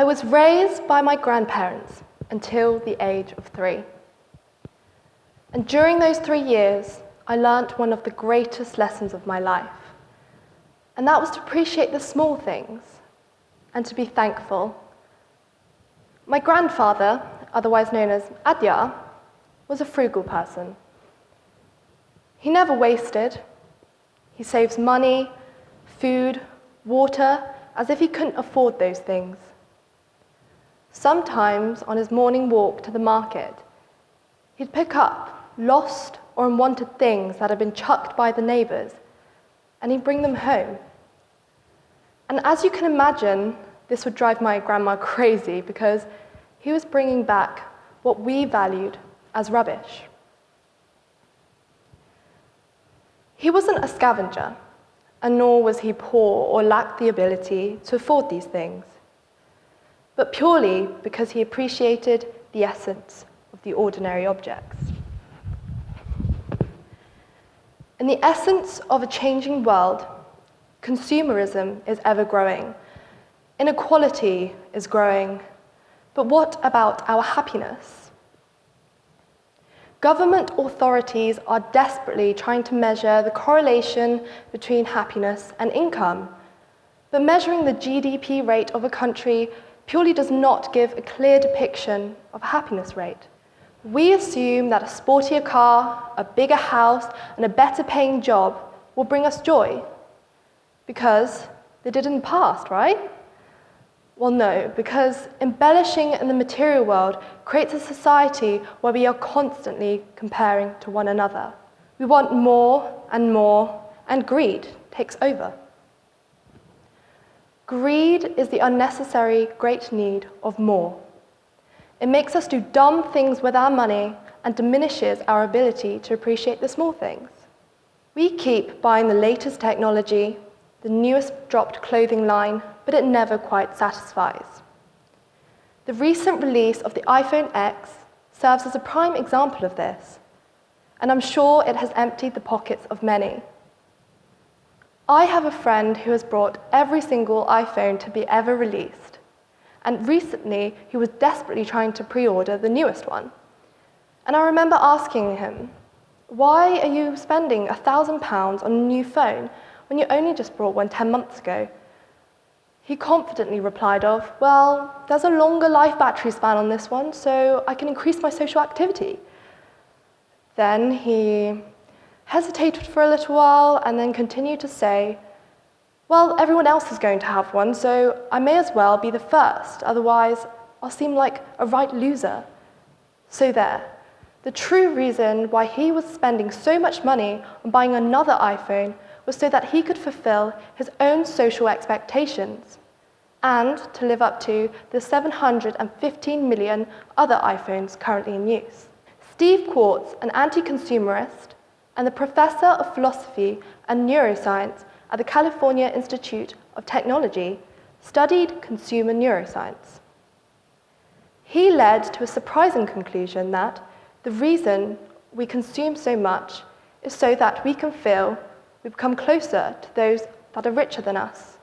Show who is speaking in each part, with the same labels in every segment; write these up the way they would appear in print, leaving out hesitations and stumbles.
Speaker 1: was raised by my grandparents until the age of 3. And during those 3 years, I learnt one of the greatest lessons of my life. And that was to appreciate the small things and to be thankful. My grandfather, otherwise known as Adya, was a frugal person. He never wasted. He saves money, food, water, as if he couldn't afford those things. Sometimes, on his morning walk to the market, he'd pick up lost or unwanted things that had been chucked by the neighbours, and he'd bring them home. And as you can imagine, this would drive my grandma crazy because he was bringing back what we valued as rubbish. He wasn't a scavenger, and nor was he poor or lacked the ability to afford these things, but purely because he appreciated the essence of the ordinary objects. In the essence of a changing world, consumerism is ever growing, inequality is growing, but what about our happiness? Government authorities are desperately trying to measure the correlation between happiness and income, but measuring the GDP rate of a country purely does not give a clear depiction of a happiness rate. We assume that a sportier car, a bigger house, and a better paying job will bring us joy, because they did in the past, right? Well, no, because embellishing in the material world creates a society where we are constantly comparing to one another. We want more, and greed takes over. Greed is the unnecessary great need of more. It makes us do dumb things with our money and diminishes our ability to appreciate the small things. We keep buying the latest technology, the newest dropped clothing line, but it never quite satisfies. The recent release of the iPhone X serves as a prime example of this, and I'm sure it has emptied the pockets of many. I have a friend who has bought every single iPhone to be ever released, and recently he was desperately trying to pre-order the newest one. And I remember asking him, why are you spending £1,000 on a new phone when you only just bought one 10 months ago? He confidently replied of, well, there's a longer life battery span on this one, so I can increase my social activity. Then he hesitated for a little while and then continued to say, well, everyone else is going to have one, so I may as well be the first, otherwise I'll seem like a right loser. So there. The true reason why he was spending so much money on buying another iPhone was so that he could fulfill his own social expectations and to live up to the 715 million other iPhones currently in use. Steve Quartz, an anti-consumerist and the professor of philosophy and neuroscience at the California Institute of Technology, studied consumer neuroscience. He led to a surprising conclusion that the reason we consume so much is so that we can feel we become closer to those that are richer than us,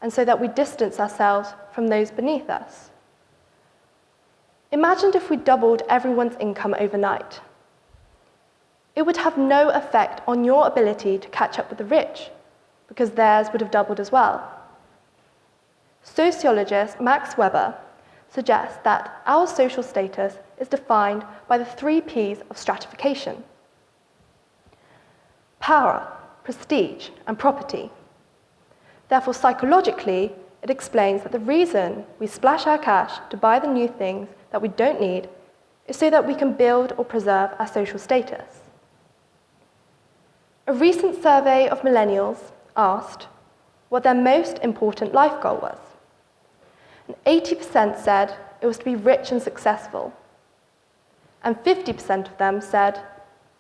Speaker 1: and so that we distance ourselves from those beneath us. Imagine if we doubled everyone's income overnight. It would have no effect on your ability to catch up with the rich, because theirs would have doubled as well. Sociologist Max Weber suggests that our social status is defined by the 3 Ps of stratification: power, prestige, and property. Therefore, psychologically, it explains that the reason we splash our cash to buy the new things that we don't need is so that we can build or preserve our social status. A recent survey of millennials asked what their most important life goal was. And 80% said it was to be rich and successful. And 50% of them said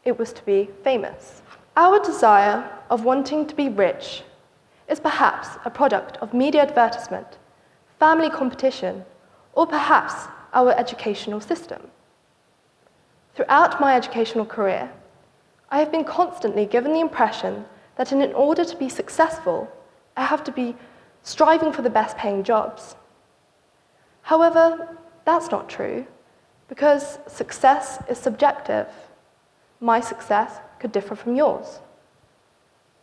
Speaker 1: it was to be famous. Our desire of wanting to be rich is perhaps a product of media advertisement, family competition, or perhaps our educational system. Throughout my educational career, I have been constantly given the impression that in order to be successful, I have to be striving for the best paying jobs. However, that's not true, because success is subjective. My success could differ from yours.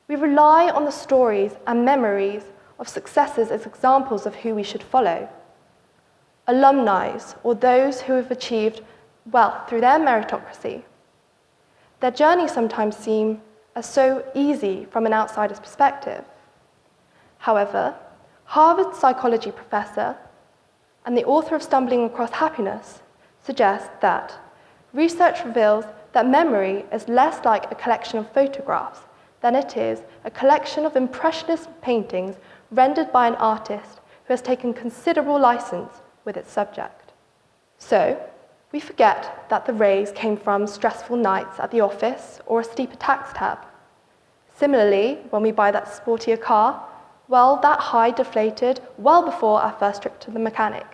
Speaker 1: We rely on the stories and memories of successes as examples of who we should follow. Alumni, or those who have achieved wealth through their meritocracy. Their journeys sometimes seem as so easy from an outsider's perspective. However, Harvard psychology professor and the author of Stumbling Across Happiness suggests that research reveals that memory is less like a collection of photographs than it is a collection of impressionist paintings rendered by an artist who has taken considerable license with its subject. So, we forget that the raise came from stressful nights at the office or a steeper tax tab. Similarly, when we buy that sportier car, well, that high deflated well before our first trip to the mechanic.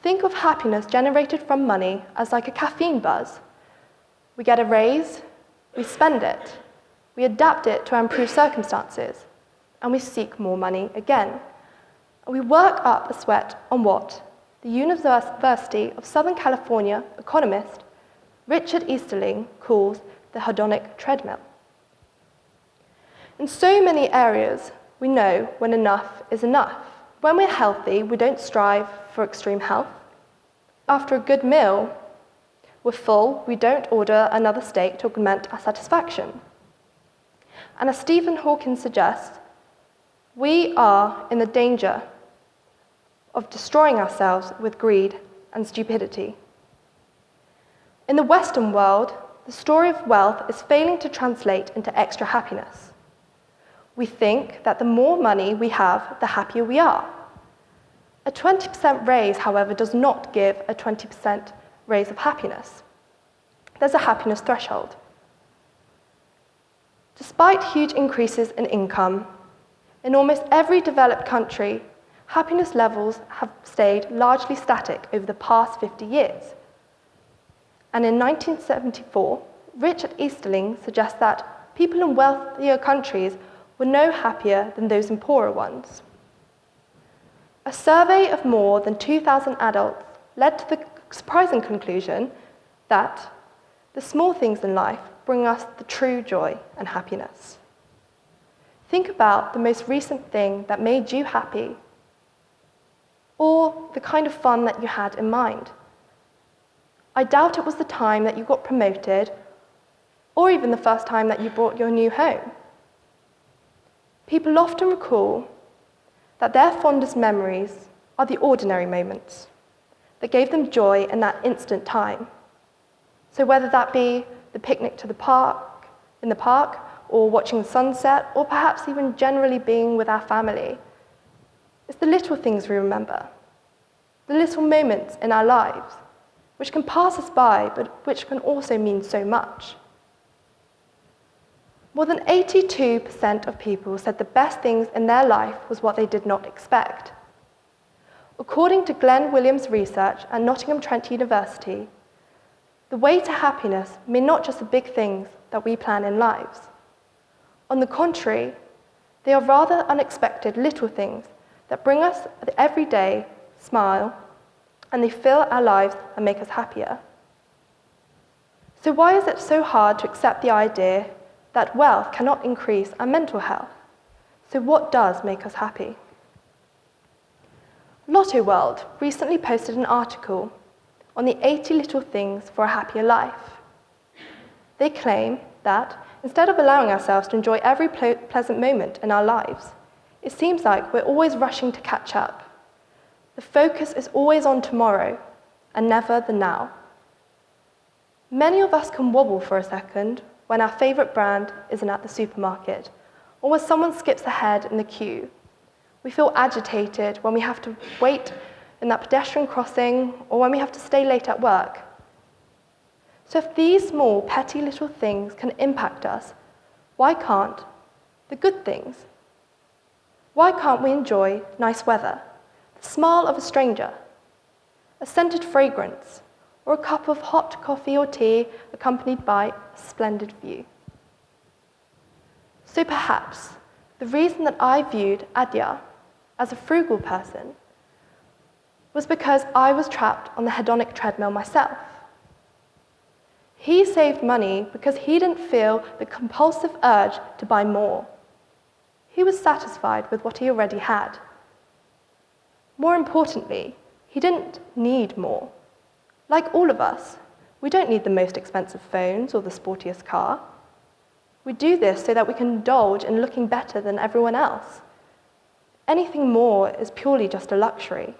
Speaker 1: Think of happiness generated from money as like a caffeine buzz. We get a raise, we spend it, we adapt it to our improved circumstances, and we seek more money again. And we work up a sweat on what the University of Southern California economist Richard Easterling calls the hedonic treadmill. In so many areas, we know when enough is enough. When we're healthy, we don't strive for extreme health. After a good meal, we're full, we don't order another steak to augment our satisfaction. And as Stephen Hawking suggests, we are in the danger of destroying ourselves with greed and stupidity. In the Western world, the story of wealth is failing to translate into extra happiness. We think that the more money we have, the happier we are. A 20% raise, however, does not give a 20% raise of happiness. There's a happiness threshold. Despite huge increases in income, in almost every developed country, happiness levels have stayed largely static over the past 50 years. And in 1974, Richard Easterling suggests that people in wealthier countries were no happier than those in poorer ones. A survey of more than 2,000 adults led to the surprising conclusion that the small things in life bring us the true joy and happiness. Think about the most recent thing that made you happy, or the kind of fun that you had in mind. I doubt it was the time that you got promoted, or even the first time that you bought your new home. People often recall that their fondest memories are the ordinary moments that gave them joy in that instant time. So whether that be the picnic in the park, or watching the sunset, or perhaps even generally being with our family, it's the little things we remember, the little moments in our lives, which can pass us by, but which can also mean so much. More than 82% of people said the best things in their life was what they did not expect. According to Glenn Williams' research at Nottingham Trent University, the way to happiness may not just the big things that we plan in lives. On the contrary, they are rather unexpected little things that bring us the everyday smile, and they fill our lives and make us happier. So why is it so hard to accept the idea that wealth cannot increase our mental health? So what does make us happy? Lotto World recently posted an article on the 80 little things for a happier life. They claim that instead of allowing ourselves to enjoy every pleasant moment in our lives, it seems like we're always rushing to catch up. The focus is always on tomorrow and never the now. Many of us can wobble for a second when our favourite brand isn't at the supermarket, or when someone skips ahead in the queue. We feel agitated when we have to wait in that pedestrian crossing, or when we have to stay late at work. So if these small, petty little things can impact us, why can't the good things? Why can't we enjoy nice weather, the smile of a stranger, a scented fragrance, or a cup of hot coffee or tea accompanied by a splendid view? So perhaps the reason that I viewed Adya as a frugal person was because I was trapped on the hedonic treadmill myself. He saved money because he didn't feel the compulsive urge to buy more. He was satisfied with what he already had. More importantly, he didn't need more. Like all of us, we don't need the most expensive phones or the sportiest car. We do this so that we can indulge in looking better than everyone else. Anything more is purely just a luxury.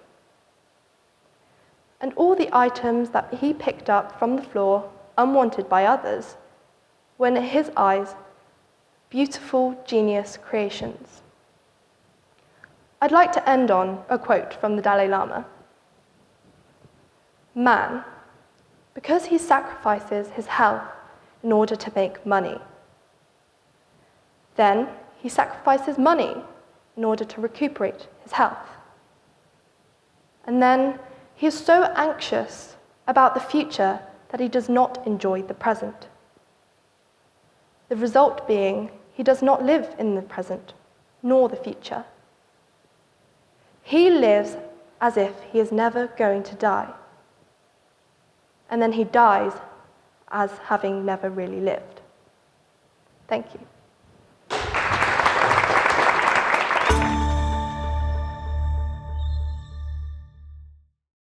Speaker 1: And all the items that he picked up from the floor, unwanted by others, were in his eyes beautiful, genius creations. I'd like to end on a quote from the Dalai Lama. Man, because he sacrifices his health in order to make money. Then he sacrifices money in order to recuperate his health. And then he is so anxious about the future that he does not enjoy the present. The result being he does not live in the present, nor the future. He lives as if he is never going to die. And then he dies as having never really lived. Thank you.